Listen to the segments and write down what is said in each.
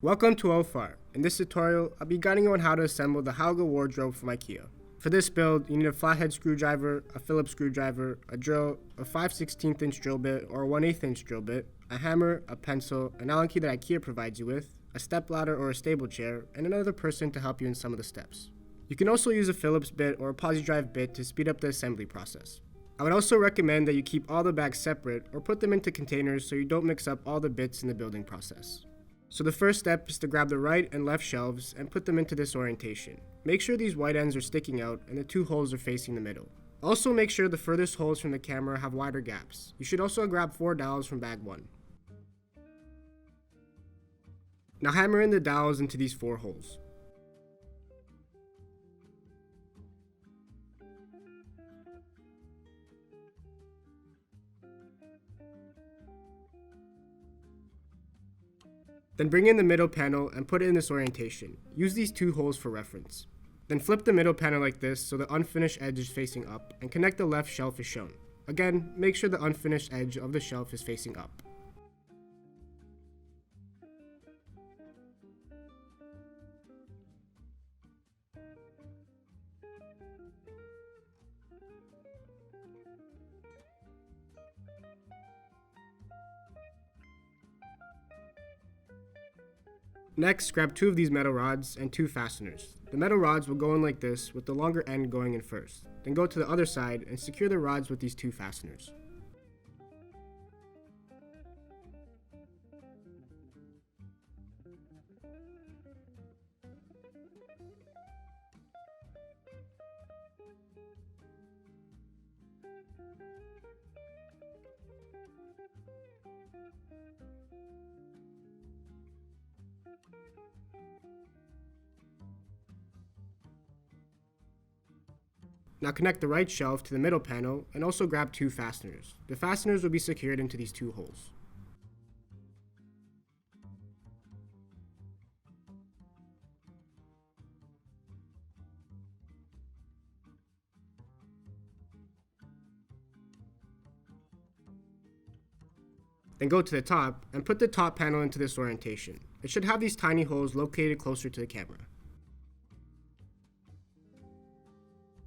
Welcome to OFAR. In this tutorial, I'll be guiding you on how to assemble the Hauga wardrobe from IKEA. For this build, you need a flathead screwdriver, a Phillips screwdriver, a drill, a 5/16 inch drill bit or a 1/8 inch drill bit, a hammer, a pencil, an Allen key that IKEA provides you with, a step ladder or a stable chair, and another person to help you in some of the steps. You can also use a Phillips bit or a posi drive bit to speed up the assembly process. I would also recommend that you keep all the bags separate or put them into containers so you don't mix up all the bits in the building process. So the first step is to grab the right and left shelves and put them into this orientation. Make sure these white ends are sticking out and the two holes are facing the middle. Also make sure the furthest holes from the camera have wider gaps. You should also grab 4 dowels from bag 1. Now hammer in the dowels into these 4 holes. Then bring in the middle panel and put it in this orientation. Use these 2 holes for reference. Then flip the middle panel like this so the unfinished edge is facing up and connect the left shelf as shown. Again, make sure the unfinished edge of the shelf is facing up. Next, grab 2 of these metal rods and 2 fasteners. The metal rods will go in like this with the longer end going in first. Then go to the other side and secure the rods with these 2 fasteners. Now connect the right shelf to the middle panel and also grab 2 fasteners. The fasteners will be secured into these 2 holes. Then go to the top and put the top panel into this orientation. It should have these tiny holes located closer to the camera.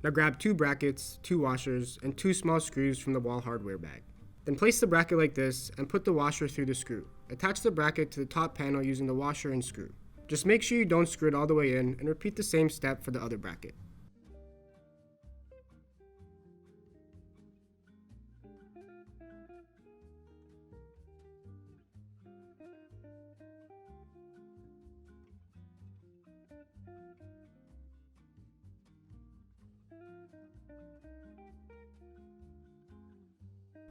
Now grab 2 brackets, 2 washers, and 2 small screws from the wall hardware bag. Then place the bracket like this and put the washer through the screw. Attach the bracket to the top panel using the washer and screw. Just make sure you don't screw it all the way in and repeat the same step for the other bracket.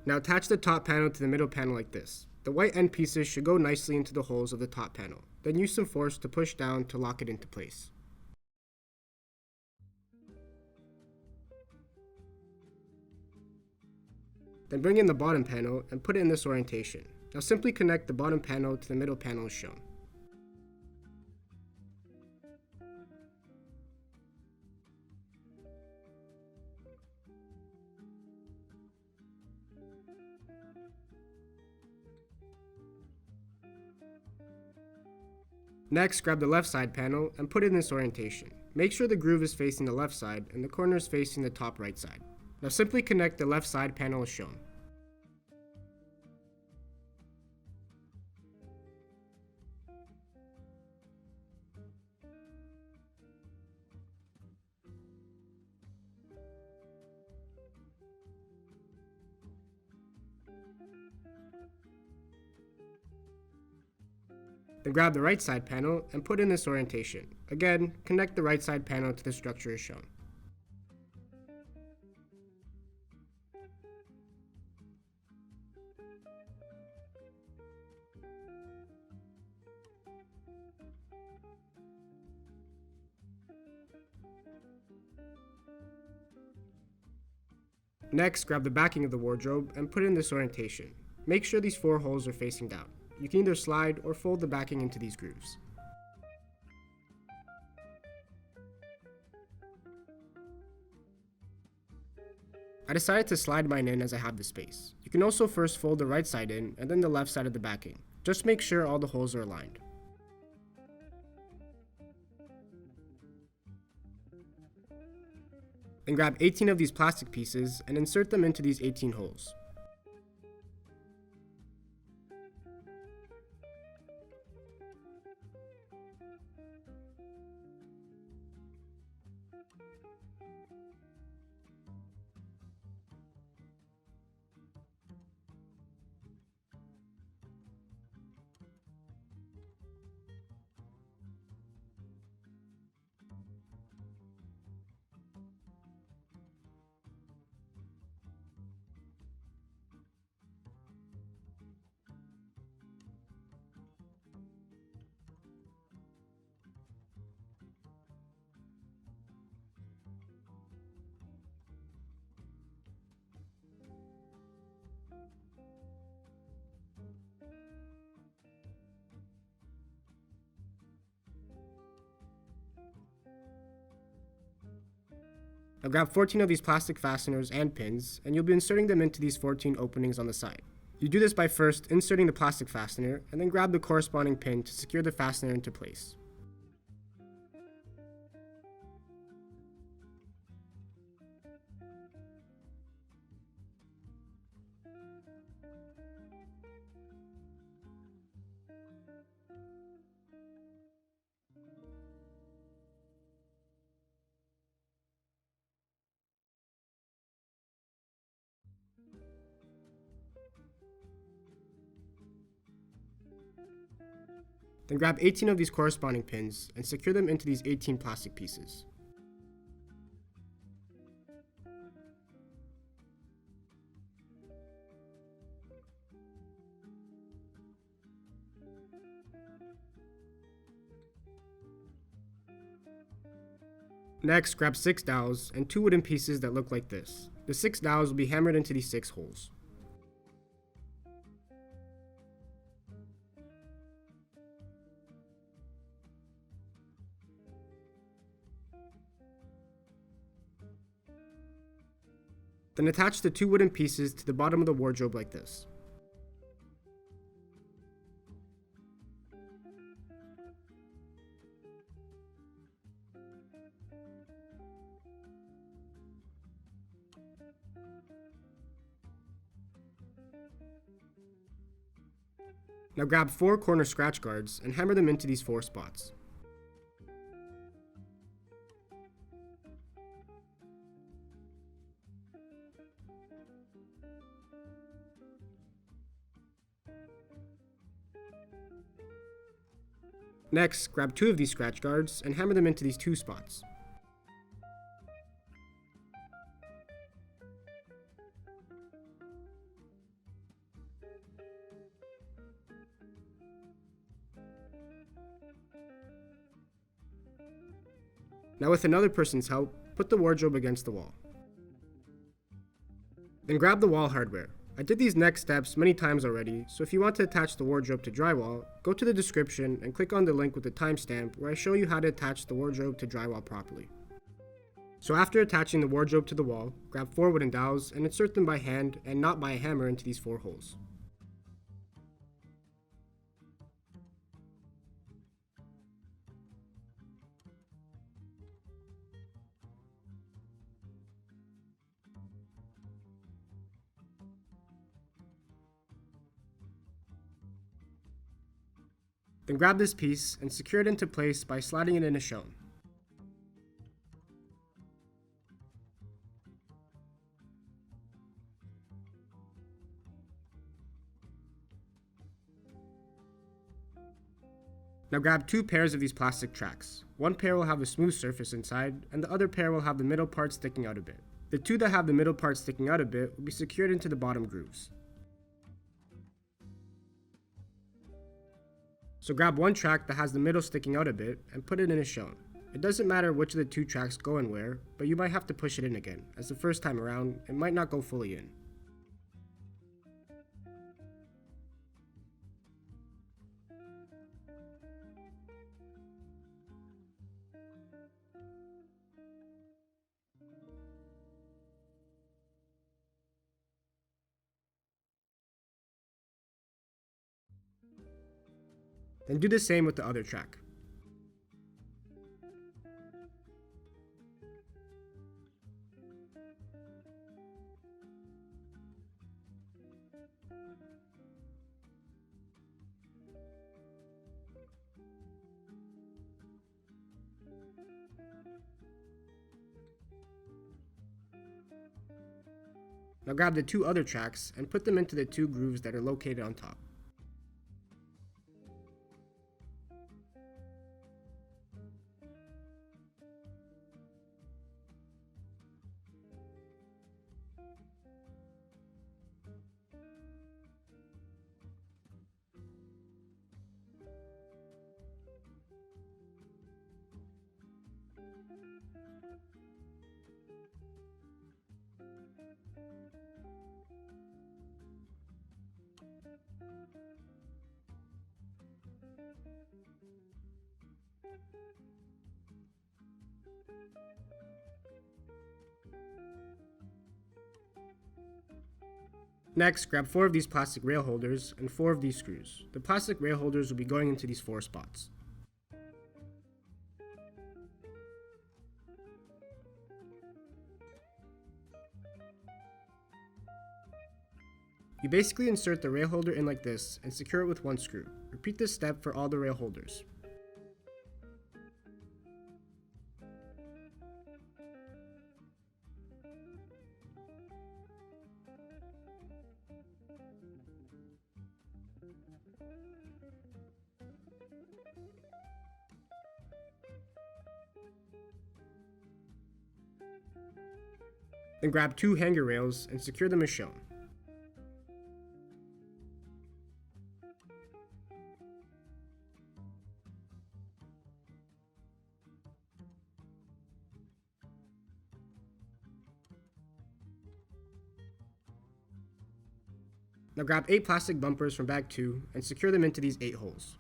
Now attach the top panel to the middle panel like this. The white end pieces should go nicely into the holes of the top panel. Then use some force to push down to lock it into place. Then bring in the bottom panel and put it in this orientation. Now simply connect the bottom panel to the middle panel as shown. Next, grab the left side panel and put it in this orientation. Make sure the groove is facing the left side and the corner is facing the top right side. Now simply connect the left side panel as shown. Then grab the right side panel and put in this orientation. Again, connect the right side panel to the structure as shown. Next, grab the backing of the wardrobe and put it in this orientation. Make sure these 4 holes are facing down. You can either slide or fold the backing into these grooves. I decided to slide mine in as I have the space. You can also first fold the right side in and then the left side of the backing. Just make sure all the holes are aligned. Then grab 18 of these plastic pieces and insert them into these 18 holes. Now grab 14 of these plastic fasteners and pins, and you'll be inserting them into these 14 openings on the side. You do this by first inserting the plastic fastener, and then grab the corresponding pin to secure the fastener into place. Then grab 18 of these corresponding pins and secure them into these 18 plastic pieces. Next, grab 6 dowels and 2 wooden pieces that look like this. The 6 dowels will be hammered into these 6 holes. Then attach the 2 wooden pieces to the bottom of the wardrobe like this. Now grab 4 corner scratch guards and hammer them into these 4 spots. Next, grab 2 of these scratch guards and hammer them into these 2 spots. Now with another person's help, put the wardrobe against the wall. Then grab the wall hardware. I did these next steps many times already, so if you want to attach the wardrobe to drywall, go to the description and click on the link with the timestamp where I show you how to attach the wardrobe to drywall properly. So after attaching the wardrobe to the wall, grab 4 wooden dowels and insert them by hand and not by a hammer into these 4 holes. Then grab this piece and secure it into place by sliding it in as shown. Now grab 2 pairs of these plastic tracks. One pair will have a smooth surface inside, and the other pair will have the middle part sticking out a bit. The 2 that have the middle part sticking out a bit will be secured into the bottom grooves. So grab one track that has the middle sticking out a bit and put it in as shown. It doesn't matter which of the 2 tracks go in where, but you might have to push it in again, as the first time around, it might not go fully in. Then do the same with the other track. Now grab the 2 other tracks and put them into the 2 grooves that are located on top. Next, grab 4 of these plastic rail holders and 4 of these screws. The plastic rail holders will be going into these 4 spots. You basically insert the rail holder in like this and secure it with 1 screw. Repeat this step for all the rail holders. Then grab 2 hanger rails and secure them as shown. Now grab 8 plastic bumpers from bag 2 and secure them into these 8 holes.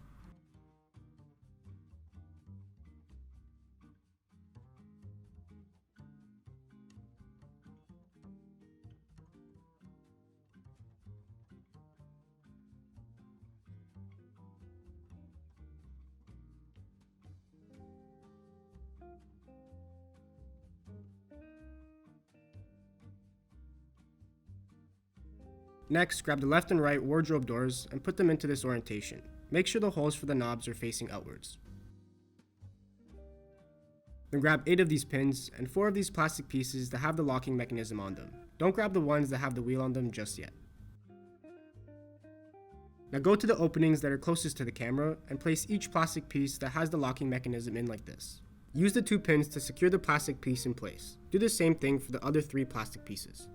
Next, grab the left and right wardrobe doors and put them into this orientation. Make sure the holes for the knobs are facing outwards. Then grab 8 of these pins and 4 of these plastic pieces that have the locking mechanism on them. Don't grab the ones that have the wheel on them just yet. Now go to the openings that are closest to the camera and place each plastic piece that has the locking mechanism in like this. Use the 2 pins to secure the plastic piece in place. Do the same thing for the other 3 plastic pieces.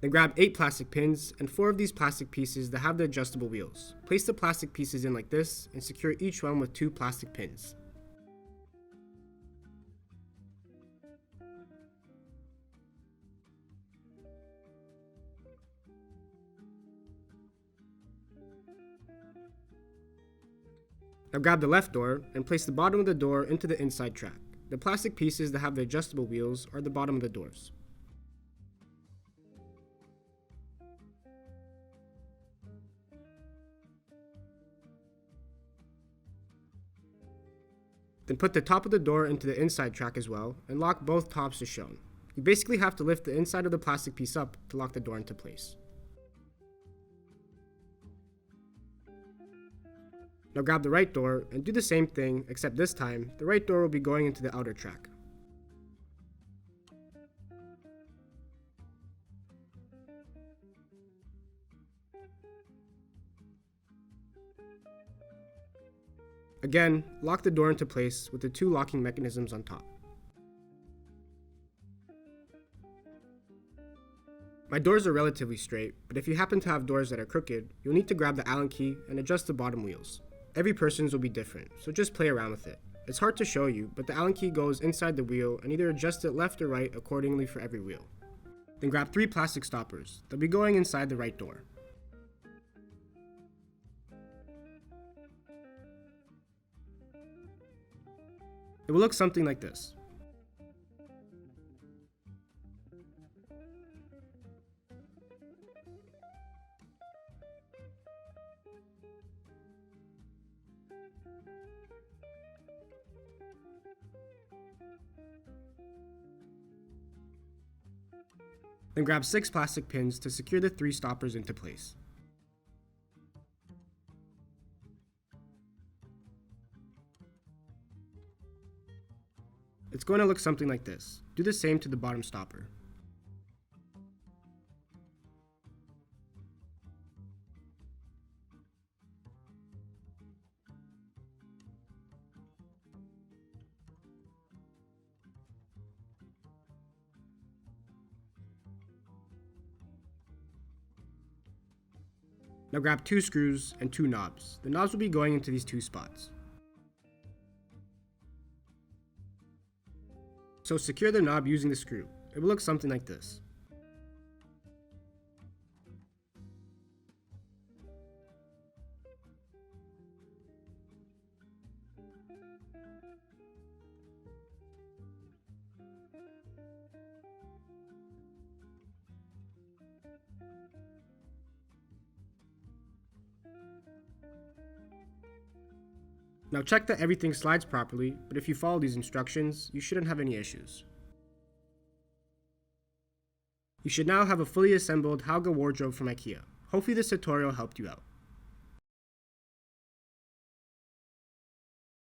Then grab 8 plastic pins and 4 of these plastic pieces that have the adjustable wheels. Place the plastic pieces in like this and secure each one with 2 plastic pins. Now grab the left door and place the bottom of the door into the inside track. The plastic pieces that have the adjustable wheels are the bottom of the doors. Then put the top of the door into the inside track as well and lock both tops as shown. You basically have to lift the inside of the plastic piece up to lock the door into place. Now grab the right door and do the same thing, except this time, the right door will be going into the outer track. Again, lock the door into place with the 2 locking mechanisms on top. My doors are relatively straight, but if you happen to have doors that are crooked, you'll need to grab the Allen key and adjust the bottom wheels. Every person's will be different, so just play around with it. It's hard to show you, but the Allen key goes inside the wheel and either adjust it left or right accordingly for every wheel. Then grab 3 plastic stoppers. They'll be going inside the right door. It will look something like this. Then grab 6 plastic pins to secure the 3 stoppers into place. It's going to look something like this. Do the same to the bottom stopper. Now grab 2 screws and 2 knobs. The knobs will be going into these 2 spots. So secure the knob using the screw. It will look something like this. Now check that everything slides properly, but if you follow these instructions, you shouldn't have any issues. You should now have a fully assembled Hauga wardrobe from IKEA. Hopefully this tutorial helped you out.